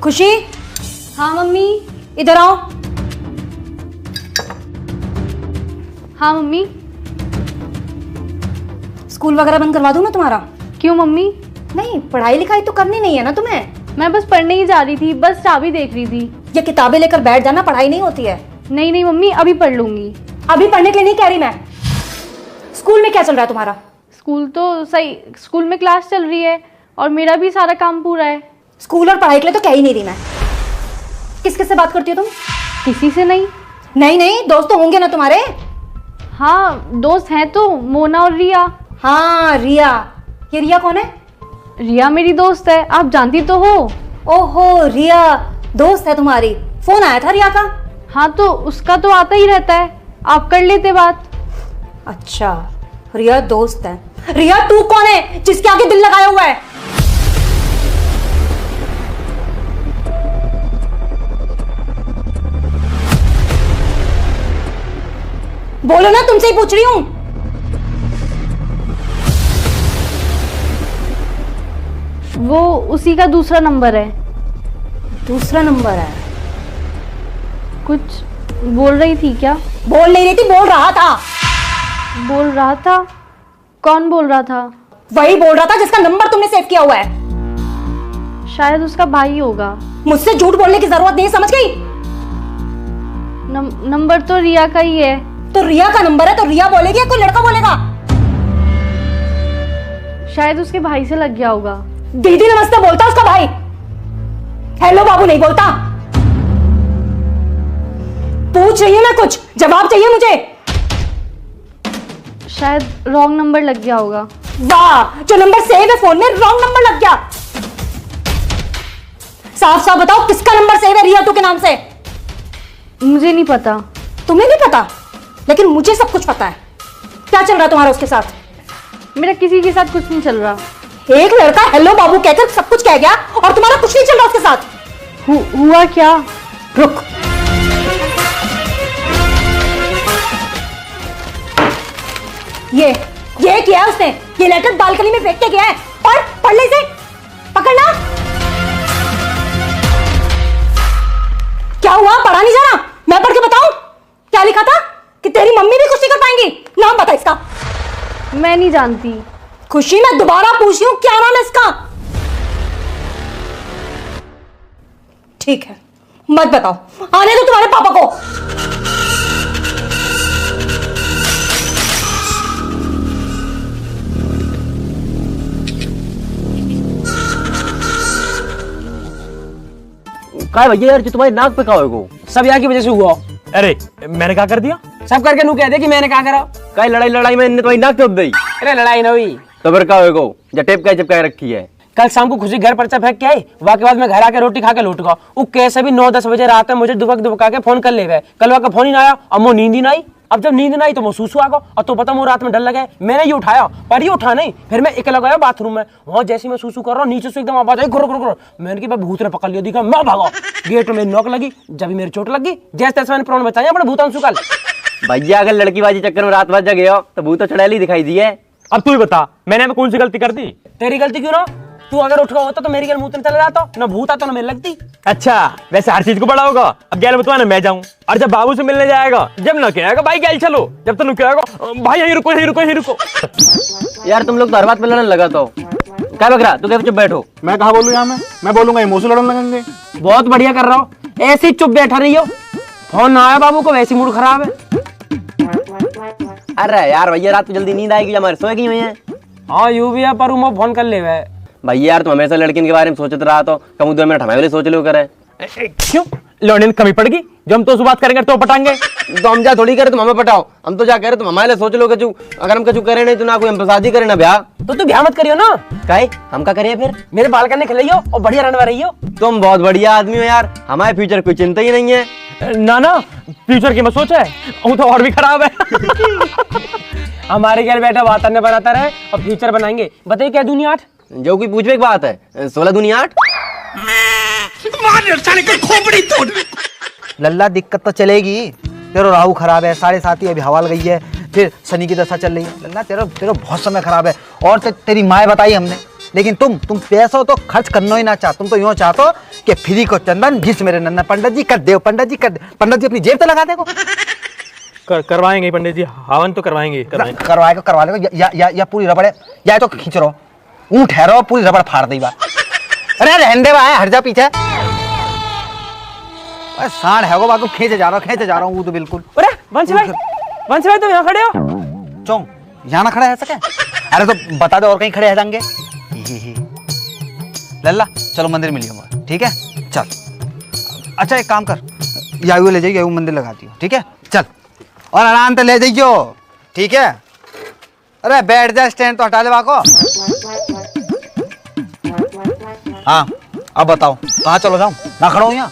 खुशी। हाँ मम्मी, इधर आओ। हाँ मम्मी। स्कूल वगैरह बंद करवा दूं मैं तुम्हारा? क्यों मम्मी? नहीं, पढ़ाई लिखाई तो करनी नहीं है ना तुम्हें? मैं बस पढ़ने ही जा रही थी, बस चाबी देख रही थी। ये किताबें लेकर बैठ जाना, पढ़ाई नहीं होती है। नहीं नहीं मम्मी, अभी पढ़ लूंगी। अभी पढ़ने के लिए नहीं कह रही मैं। स्कूल में क्या चल रहा है तुम्हारा? स्कूल तो सही, स्कूल में क्लास चल रही है और मेरा भी सारा काम पूरा है। स्कूल और पढ़ाई के लिए तो कह ही नहीं रही मैं। किस किस से बात करती हो तुम? किसी से नहीं। नहीं नहीं, दोस्त तो होंगे ना तुम्हारे? हाँ दोस्त हैं तो, मोना और रिया। हाँ रिया। ये रिया कौन है? रिया मेरी दोस्त है, आप जानती तो हो। ओहो, रिया दोस्त है तुम्हारी। फोन आया था रिया का? हाँ तो उसका तो आता ही रहता है, आप कर लेते बात। अच्छा, रिया दोस्त है। रिया तू कौन है जिसके आगे दिल लगाया हुआ है? बोलो ना, तुमसे ही पूछ रही हूं। वो उसी का दूसरा नंबर है। दूसरा नंबर है? कुछ बोल रही थी क्या? बोल नहीं रही थी, बोल रहा था। बोल रहा था? कौन बोल रहा था? वही बोल रहा था जिसका नंबर तुमने सेव किया हुआ है। शायद उसका भाई होगा। मुझसे झूठ बोलने की जरूरत नहीं, समझ गई? नंबर तो रिया का ही है। तो रिया का नंबर है तो रिया बोलेगी या कोई लड़का बोलेगा? शायद उसके भाई से लग गया होगा। दीदी नमस्ते बोलता उसका भाई, हेलो बाबू नहीं बोलता। पूछ रही हूं मैं, कुछ जवाब चाहिए मुझे। शायद रॉन्ग नंबर लग गया होगा। वाह, जो नंबर सेव है फोन में रॉन्ग नंबर लग गया। साफ साफ बताओ किसका नंबर सेव है रिया टू के नाम से? मुझे नहीं पता। तुम्हें नहीं पता? लेकिन मुझे सब कुछ पता है। क्या चल रहा है तुम्हारा उसके साथ? मेरा किसी के साथ कुछ नहीं चल रहा। एक लड़का हेलो बाबू कहकर सब कुछ कह गया और तुम्हारा कुछ नहीं चल रहा उसके साथ। हुआ क्या? रुक, ये किया है उसने। ये लेटर बालकनी में फेंक के गया है। पढ़ ले इसे, पकड़ना। क्या हुआ, पढ़ा नहीं जा रहा? मैं पढ़ के बताऊं क्या लिखा था? कि तेरी मम्मी भी कुछ नहीं कर पाएंगी। नाम बता इसका। मैं नहीं जानती। खुशी, मैं दोबारा पूछ रही हूं, क्या नाम है इसका? ठीक है, मत बताओ, आने दो तुम्हारे पापा को। काय भैया यार, जो तुम्हारी नाक पे कहा हो सब यहाँ की वजह से हुआ। अरे मैंने क्या कर दिया? सब करके नू कह दे कि मैंने क्या करा। काय लड़ाई में इनने तुम्हारी नाक पे दी। अरे लड़ाई ना हुई तो फिर क्या होगा? जब टेप का चिपका रखी है। कल शाम को खुशी घर पर्चा फेंक के आई, वहाँ के बाद मैं घर आके रोटी खा के लौट गया। वो कैसे भी 9-10 बजे रात में मुझे दुबका के फोन कर ले गए। कल वहाँ का फोन ही ना आया, अब वो नींद ही ना आई। अब जब नींद ना आई तो मैं सूसू आ गया और तो पता वो रात में डर लगा। मैंने ये उठाया पर ये उठा नहीं। फिर मैं अकेला गया बाथरूम में। वहाँ जैसे मैं सूसू कर रहा हूँ नीचे से एकदम आवाज आई गुर गुर गुर। मैंने कि भूत ने पकड़ लिया, दिखा मैं भागा। गेट में नॉक लगी, जब मेरी चोट लगी। जैसे तैसे मैंने प्राण बचाया अपने भूतांशु कल। भैया अगर लड़की बाजी चक्कर में रात भर गए हो तो भूत तो चढ़ैली दिखाई दी है। अब तू ही बता, मैंने कौन सी गलती कर दी? तेरी गलती क्यों ना? तू अगर उठ गया होता तो मेरी गल मुंह चला जाता, ना भूत आता ना मेरे लगती। अच्छा, वैसे हर चीज को बड़ा होगा। अब गैल बतवा ना मैं जाऊं, और जब बाबू से मिलने जाएगा, जब ना कहेगा भाई गैल चलो, जब तक कहेगा भाई यहीं रुको यहीं रुको यहीं रुको। यार तुम लोग तो हर बात पे लड़ने लगा। तो क्या बक रहा? तू क्या चुप बैठो। मैं कहा बोलूं यहाँ मैं बोलूंगा ये मुंह से लड़ने लगेंगे। बहुत बढ़िया कर रहा हूँ, ऐसे ही चुप बैठा रही हो। फोन ना आया बाबू को, वैसे मूड खराब है। अरे यार भैया रात को जल्दी नींद आएगी, हमारे सोए क्यों है? हाँ यूं भी है, पर वो फोन कर ले वे। भैया यार तुम हमेशा लड़किन के बारे में सोचते रहा तो कम 2 मिनट हमारे लिए सोच लो करे। क्यों लौंडे कमी पड़गी? जो हम तो बात करेंगे तो पटाएंगे। तो हम जा थोड़ी करे तुम हमें पटाओ, हम तो जा करे तुम हमारे लिए सोच लो। कचू अगर हम कचू करे नहीं तो ना कोई हम शादी करे ना ब्याह। तो तू ब्याह मत करियो ना। काहे हम क्या करिए फिर? मेरे बाल करने खिलाइयो और बढ़िया रहने वाली हो। तुम बहुत बढ़िया आदमी हो यार, हमारे फ्यूचर कोई चिंता ही नहीं है। ना ना फ्यूचर की मत सोच है, वो तो और भी खराब है। हमारे घर बैठा वातावरण बनाता रहे और फ्यूचर बनाएंगे। बताइए क्या दुनिया 8? जो कोई पूछने की बात है, 16 दुनिया 8। लल्ला दिक्कत तो चलेगी। तेरा राहु खराब है, 7.5 अभी हवाल गई है, फिर शनि की दशा चल रही है। लल्ला तेरा बहुत समय खराब है। और तेरी माँ बताई हमने, लेकिन तुम पैसों तो खर्च करना ही ना चाहते। तुम तो यूँ चाहते कि फ्री को चंदन घिस मेरे नन्ना पंडित जी कर दे, पंडित जी कर दे। पंडित जी अपनी जेब तो लगा देखो। करवाएंगे पंडित जी, हवन तो करवाएंगे। करवाएगा करवा लेगा या पूरी रबड़ या तो खींच रहो, ऊँट ठहरो पूरी रबड़ फाड़ दी बात। अरे रहने दे भाई, हट जा पीछे। अरे सांड है वो बाकी खींचे जा रहा हूँ वो तो बिल्कुल। अरे वंश भाई तुम यहाँ खड़े हो? चौंग यहाँ ना खड़ा है सके? अरे तो बता दो और कहीं खड़े हैं जाएंगे। लल्ला चलो मंदिर मिलिए, ठीक है चल। अच्छा एक काम कर, यायू ले जाइए, यायू मंदिर लगाती हो, ठीक है चल। और आराम से ले जाइयो, ठीक है। अरे बैठ जा, स्टैंड तो हटा ले बाको। हाँ अब बताओ कहाँ चलो जाऊं, ना खड़ा हूँ यहाँ।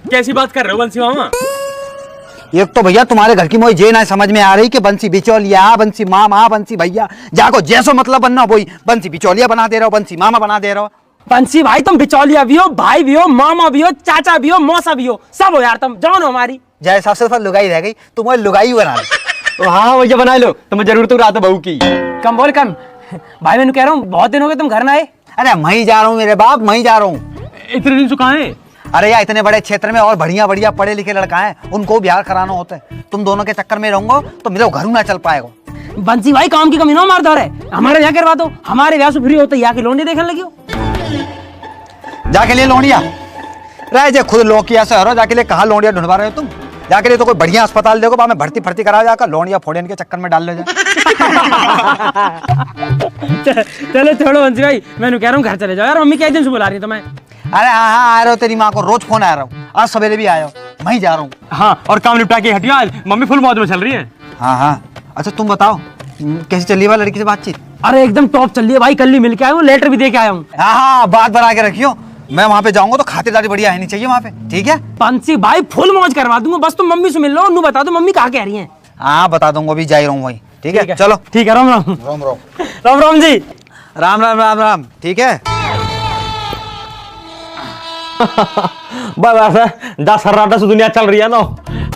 कैसी बात कर रहे हो बंसी मामा? एक तो भैया तुम्हारे घर की मोई जे ना समझ में आ रही कि बंसी बिचौलिया, बंसी मामा, बंसी भैया, जाको जैसो मतलब बनना वही बंसी बिचौलिया बना दे रहे हो, बंसी मामा बना दे रहे हो। बंसी भाई तुम बिचौलिया भी हो, भाई भी हो, मामा भी हो, चाचा भी हो, मौसा भी हो, सब हो यार तुम, जान हो हमारी। जय सबसे साथ लुगाई रह गई, तुम वो लुगाई बना लो। तो हाँ भैया बना लो, तुम्हें जरूरत तो रात बहू की। कम बोल कम। भाई मैंने कह रहा हूँ बहुत दिन हो गए तुम घर ना आए। अरे मैं ही जा रहा हूँ मेरे बाप, मैं ही जा रहा हूँ। इतने दिन सुखा है? अरे यार इतने बड़े क्षेत्र में और बढ़िया बढ़िया पढ़े लिखे लड़का है, उनको बिहार कराना होता है। तुम दोनों के चक्कर में रहूंगा तो मेरे घर ना चल पाएगा। बंसी भाई काम की कमी ना मार दो रे, हमारे यहाँ करवा दो, हमारे ब्याह से फ्री होते यहाँ की लोंडी देखने लगी हो। जाके लिए लोंडिया रह जे खुद लोकिया से हरो, जाके लिए कहाँ लोंडिया ढूंढवा रहे हो तुम? जाके लिए तो कोई बढ़िया अस्पताल देखो, बाद में भर्ती करा जाकर लोंडिया फोड़ियन के चक्कर में डाल ले जाए। चलो छोड़ो बंसी भाई, मैं कह रहा हूँ घर चले जाओ यार, मम्मी कई दिन से बुला रही है तुम्हें। अरे हाँ आ रहे हो, तेरी माँ को रोज फोन आ रहा हूँ, आज सवेरे भी आया हो, मैं ही जा रहा हूँ। हाँ और काम निपटा के हटिया, आज मम्मी फुल मौज में चल रही है। हाँ अच्छा तुम बताओ कैसी चली हुआ लड़की से बातचीत? अरे एकदम टॉप चल रही है भाई, कल ही मिल के आया हूँ, लेटर भी दे के आया हूँ। हाँ बात बना के रखियो, मैं वहाँ पे जाऊंगा तो खातिरदारी बढ़िया रहनी चाहिए वहाँ पे, ठीक है? बंसी भाई फुल मौज करवा दूंगा, बस तुम मम्मी से मिल लो, उन्हें बता दो मम्मी कहाँ कह रही है। हाँ बता दूंगा, अभी जा ही रहा हूँ वही, ठीक है चलो। ठीक है, राम राम। राम राम राम राम जी। राम राम राम राम, ठीक है। बस ऐसे 10 सर्राटा से दुनिया चल रही है ना,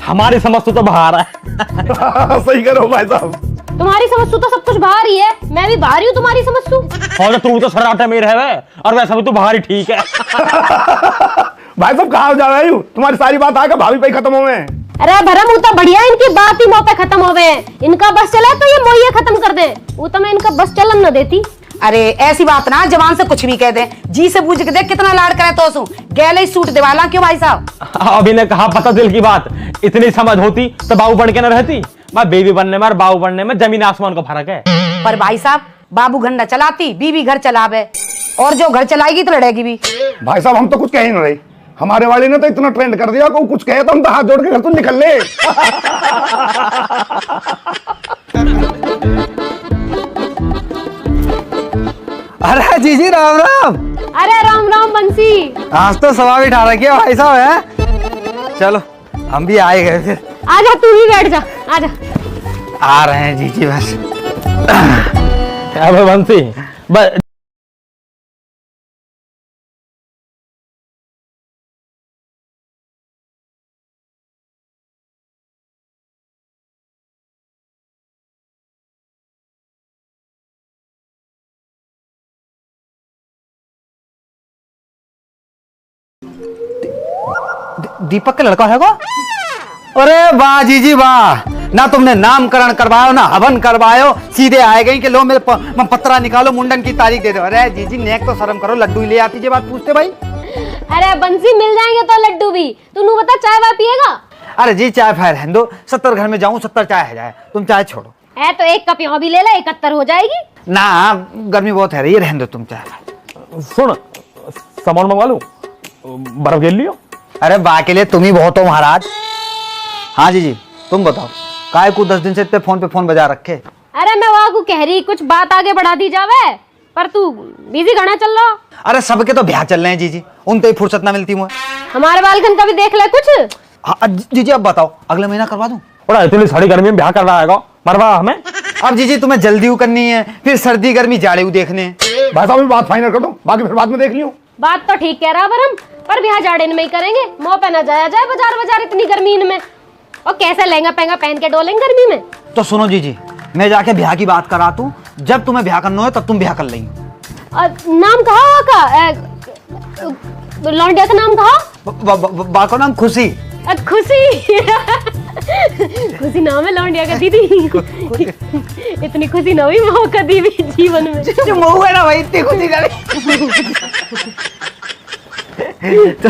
हमारी समझ तो बाहर है। सही करो भाई साहब। तुम्हारी समझ तो सब कुछ बाहर ही है, मैं भी बाहर ही हूँ तुम्हारी समझ तू। और तू तो सर्राटे में रहे और वैसा भी तू बाहर ही ठीक है। भाई साहब कहाँ जा रहे हो? तुम्हारी सारी बात आकर भाभी पे खत्म हो गए। अरे भरम वो तो बढ़िया, इनकी बात ही मुंह पे खत्म हो गए। इनका बस चला तो ये मोहिए खत्म कर दे, वो तो मैं इनका बस चलन न देती। अरे ऐसी बात ना जवान से कुछ भी कह दे, जी से पूछ के देख कितना लाड करे तो सू गैले सूट दिवाला क्यों भाई साहब? अभी ने कहा पता दिल की बात, इतनी समझ होती तो बाबू बन के न रहती। मैं बेबी बनने में और बाबू बनने में जमीन आसमान का फर्क है। पर भाई साहब बाबू घर न चलाती, बीवी घर चलावे, और जो घर चलाएगी तो लड़ेगी भी। भाई साहब हम तो कुछ कह ही नहीं रहे, हमारे वाले ने तो इतना ट्रेंड कर दिया को कुछ कहे तो हम तो हाथ जोड़ के घर तो निकल ले। अरे जी राम राम। अरे राम राम बंसी। आज तो सवा भी ठा रखी है भाई साहब है। चलो हम भी आए गए फिर। आजा तू भी बैठ जा, आजा। आ रहे हैं जी बस। अब बंसी बस दीपक का लड़का है वो? अरे वाह जी वाह, ना तुमने नामकरण करवायो ना हवन करवायो, सीधे आए गई कि लो मेरे पत्रा निकालो मुंडन की तारीख दे दो। अरे जी नेक तो शर्म करो, लड्डू ही ले आती जी बात पूछते भाई। अरे बंसी मिल जाएंगे तो लड्डू भी, तू बता चाय वाय पिएगा? अरे जी चाय फायर रहने दो, 70 घर में जाऊं 70 चाय है जाए, तुम चाय छोड़ो। है तो एक कप यहाँ भी ले ले, 71 हो जाएगी ना। गर्मी बहुत है रही है, रहने दो तुम चाय। सुन सामान मंगवा लूं, बर्फ गिर लियो। अरे बा के लिए तुम ही बहुत हो महाराज। हाँ जी तुम बताओ, काय को 10 दिन से इतने फोन पे फोन बजा रखे? अरे मैं वहाँ को कह रही कुछ बात आगे बढ़ा दी जावे, पर तू बिजी घना चल रहा। अरे सबके तो ब्याह चल रहे हैं जी, उन तो ही फुर्सत ना मिलती मुझे। हमारे बालकन का भी देख ले कुछ। हाँ जी अब बताओ, अगले महीना करवा दूं? बड़ा इतनी सारी गर्मी में ब्याह कर रहा है मरवा हमें। अब जी तुम्हें जल्दी करनी है, फिर सर्दी गर्मी जाड़े देखने हैं। भाई साहब बात फाइनल कर दो, बाकी फिर बाद में देख लियो। बात तो ठीक कह रहा बरम, पर ब्याह जाड़े में ही करेंगे, मुंह पे ना जाया जाए बाजार इतनी गर्मी में, और कैसे लहंगा पहंगा पहन के डोलेंगे गर्मी में। तो सुनो जी मैं जाके ब्याह की बात करा तू, जब तुम्हें ब्याह करना है तब तुम ब्याह कर लेंगे। नाम कहा का? लौंडिया का नाम कहा? बा को नाम खुशी। खुशी। खुशी नाम है लौंडिया का दीदी। इतनी खुशी ना हुई वो कभी भी जीवन में। जो महू है ना भाई, इतनी खुशी ना। तो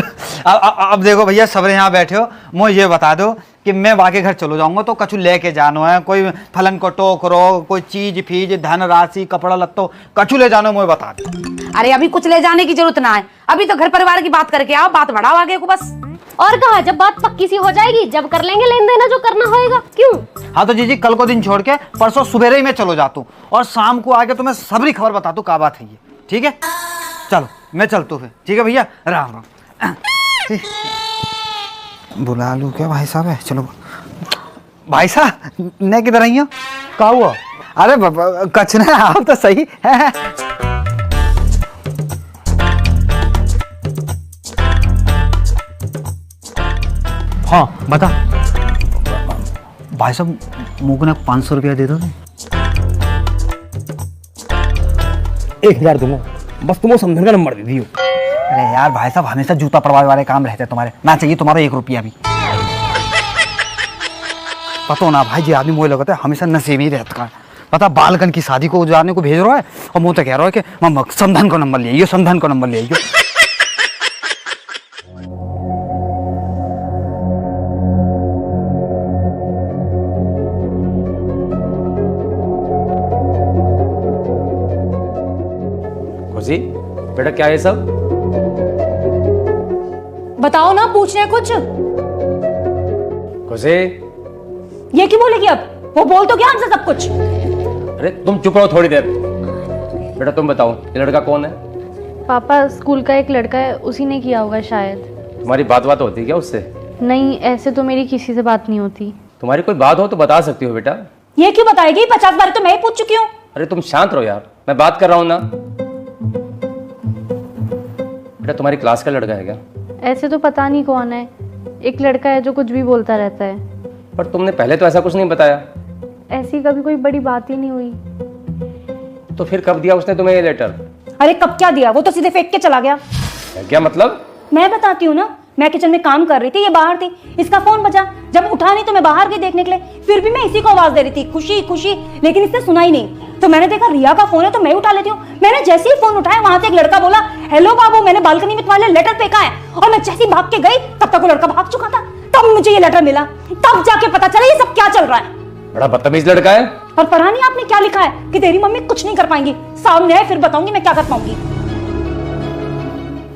अब देखो भैया, सब यहाँ बैठे हो, मुझे ये बता दो कि मैं बाके घर चलो जाऊंगा तो कछु लेके जानो है, कोई फलन को टोकरो, कोई चीज फीज धन राशि कपड़ा लत्तो कछु ले जानो, मुझे बता दो। अरे अभी कुछ ले जाने की जरूरत ना है, अभी तो घर परिवार की बात करके आओ, बात बढ़ाओ आगे को बस। और कहा, जब बात पक्की सी हो जाएगी जब कर लेंगे लेन देना जो करना होएगा। क्यों? हाँ तो जीजी कल को दिन छोड़ के परसों सुबह ही मैं चलो जाता हूँ, और शाम को आके तुम्हें सबरी खबर बता दूँ क्या बात है ये, ठीक है? चलो मैं चलता हूँ फिर, ठीक है भैया, राम राम। बुला लूँ क्या भाई साहब है? चलो भाई साहब, मैं किधर आई हूँ? क्या हुआ? अरे कछ ना, आप तो सही है। हाँ बता। भाई साहब मुझे को 500 रुपया दे दो। 1000 दूंगा, बस तुम समझन का नंबर दे दियो। अरे यार भाई साहब, हमेशा जूता पड़वाने वाले काम रहते हैं तुम्हारे, ना चाहिए तुम्हारा 1 रुपया भी। पता ना भाई जी, आदमी मुझे लगता है हमेशा नसीब ही रहता है। पता बालकन की शादी को जाने को भेज रहा है और मुझे तो कह रहा है कि समधन को नंबर ले, समधन को नंबर ले। खुशी बेटा, क्या है सब? बताओ ना, पूछ रहे हैं कुछ। खुशी, ये क्यों बोलेगी अब? वो बोल तो क्या हमसे सब कुछ। अरे तुम चुप रहो थोड़ी देर। बेटा तुम बताओ, ये लड़का कौन है? पापा, स्कूल का एक लड़का है, उसी ने किया होगा शायद। तुम्हारी बात होती है क्या उससे? नहीं, ऐसे तो मेरी किसी से बात नहीं होती। तुम्हारी कोई बात हो तो बता सकती हो बेटा। ये क्यों बताएगी? 50 बार तो मैं ही पूछ चुकी हूँ। अरे तुम शांत रहो यार, मैं बात कर रहा हूँ ना। बेटा तुम्हारी क्लास का लड़का है क्या? ऐसे तो पता नहीं कौन है, एक लड़का है जो कुछ भी बोलता रहता है। पर तुमने पहले तो ऐसा कुछ नहीं बताया। ऐसी कभी कोई बड़ी बात ही नहीं हुई। तो फिर कब दिया उसने तुम्हें ये लेटर? अरे कब क्या दिया, वो तो सीधे फेंक के चला गया। क्या मतलब? मैं बताती हूँ ना, मैं किचन में काम कर रही थी, ये बाहर थी, इसका फोन बजा, जब उठा नहीं तो मैं बाहर गई देखने के लिए, फिर भी मैं इसी को आवाज दे रही थी, खुशी खुशी, लेकिन इसने सुना ही नहीं। तो मैंने देखा रिया का फोन है तो मैं उठा लेती हूँ। मैंने जैसे ही फोन उठाया वहां से एक लड़का बोला, हेलो बाबू, मैंने बालकनी में तुम्हारे लेटर फेंका है, और मैं जैसे ही भाग के गई तब तक वो लड़का भाग चुका था। तब मुझे ये लेटर मिला, तब जाके पता चला ये सब क्या चल रहा है। बड़ा बदतमीज लड़का है। और पढ़ा नहीं आपने क्या लिखा है कि तेरी मम्मी कुछ नहीं कर पाएंगी, सामने आए फिर बताऊंगी मैं क्या कर पाऊंगी।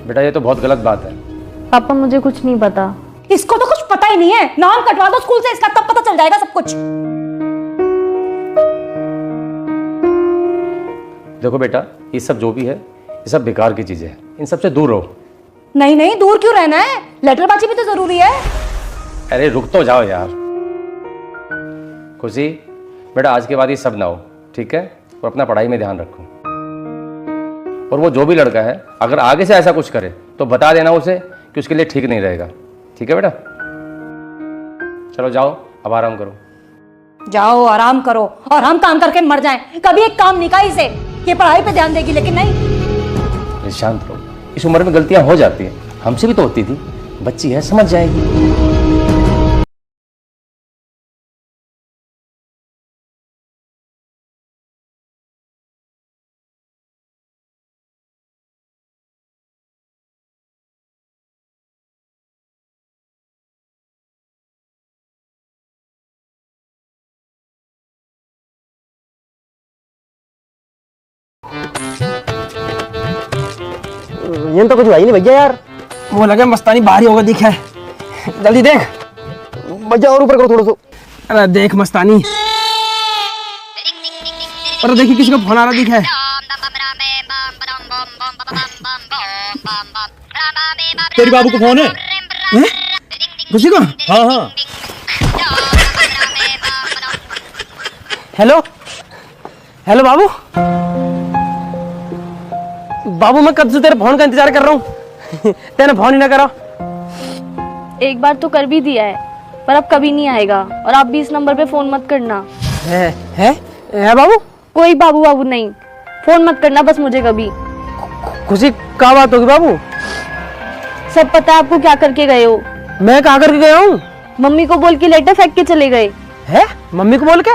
बेटा ये तो बहुत गलत बात है। पापा मुझे कुछ नहीं पता। इसको तो कुछ पता ही नहीं है, नाम कटवा दो स्कूल से इसका, तब पता चल जाएगा सब कुछ। देखो बेटा, ये सब जो भी है ये सब बेकार की चीजें हैं, इन सब से दूर रहो। नहीं नहीं, दूर क्यों रहना है, लेटरबाजी भी तो जरूरी है। अरे रुक तो जाओ यार। खुशी बेटा, आज के बाद ये सब ना हो, ठीक है? और अपना पढ़ाई में ध्यान रखो। और वो जो भी लड़का है अगर आगे से ऐसा कुछ करे तो बता देना उसे कि उसके लिए ठीक नहीं रहेगा, ठीक है बेटा? चलो जाओ, अब आराम करो। जाओ आराम करो, और हम काम करके मर जाएं। कभी एक काम नहीं कहा इसे, ये पढ़ाई पे ध्यान देगी, लेकिन नहीं। शांत रहो, इस उम्र में गलतियां हो जाती हैं, हमसे भी तो होती थी, बच्ची है समझ जाएगी। ये तो कुछ भाई नहीं भैया यार, वो लगे मस्तानी भारी होगा दिखा है। जल्दी देख भैया, और ऊपर करो थोड़ा सा। अरे देख मस्तानी, अरे देखिए किसी का फोन आ रहा दिखा है। तेरे बाबू को फोन है? खुशी को? हाँ हाँ। हेलो हेलो बाबू। बाबू मैं कब से तेरे फोन का इंतजार कर रहा हूँ, तेने फोन ही ना करा। एक बार तो कर भी दिया है, पर अब कभी नहीं आएगा, और आप भी इस नंबर पे फोन मत करना। है बाबू? कोई बाबू बाबू नहीं, फोन मत करना बस मुझे कभी। खुशी क्या बात होगी बाबू? सब पता है आपको क्या करके गए हो? मैं कहाँ करके गया हूँ? मम्मी को बोल के लेटर फेंक के चले गए। है मम्मी को बोल के?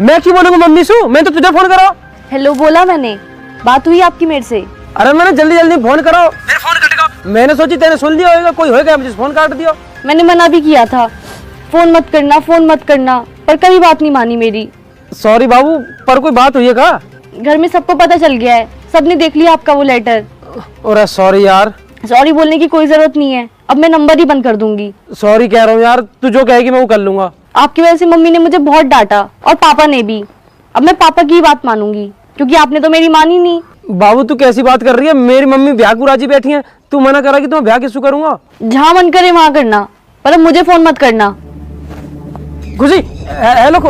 मैं क्यों बोलूंगा मम्मी से? मैं तो तुझे फोन करा। हेलो बोला मैंने, बात हुई आपकी मेरे से? अरे मैंने जल्दी जल्दी फोन करो, मेरे फोन कटेगा। मैंने सोची तेने सुन लिया होगा, कोई होगा मुझे फोन काट दिया। मैंने मना भी किया था, फोन मत करना फोन मत करना, पर कभी बात नहीं मानी मेरी। सॉरी बाबू, पर कोई बात हुई है का? घर में सबको पता चल गया है, सबने देख लिया आपका वो लेटर। अरे सॉरी यार। सॉरी बोलने की कोई जरूरत नहीं है, अब मैं नंबर ही बंद कर दूंगी। सॉरी कह रहा हूँ यार, तू जो कहेगी मैं वो कर लूंगा। आपकी वजह से मम्मी ने मुझे बहुत डांटा और पापा ने भी। अब मैं पापा की ही बात मानूंगी, क्योंकि आपने तो मेरी मानी नहीं। बाबू तू कैसी बात कर रही है? मेरी मम्मी ब्याह को राजी बैठी है, तू मना करा कि तो मैं ब्याह किससे करूंगा? जहाँ मन करे वहां करना, पर अब मुझे फोन मत करना। खुशी हेलो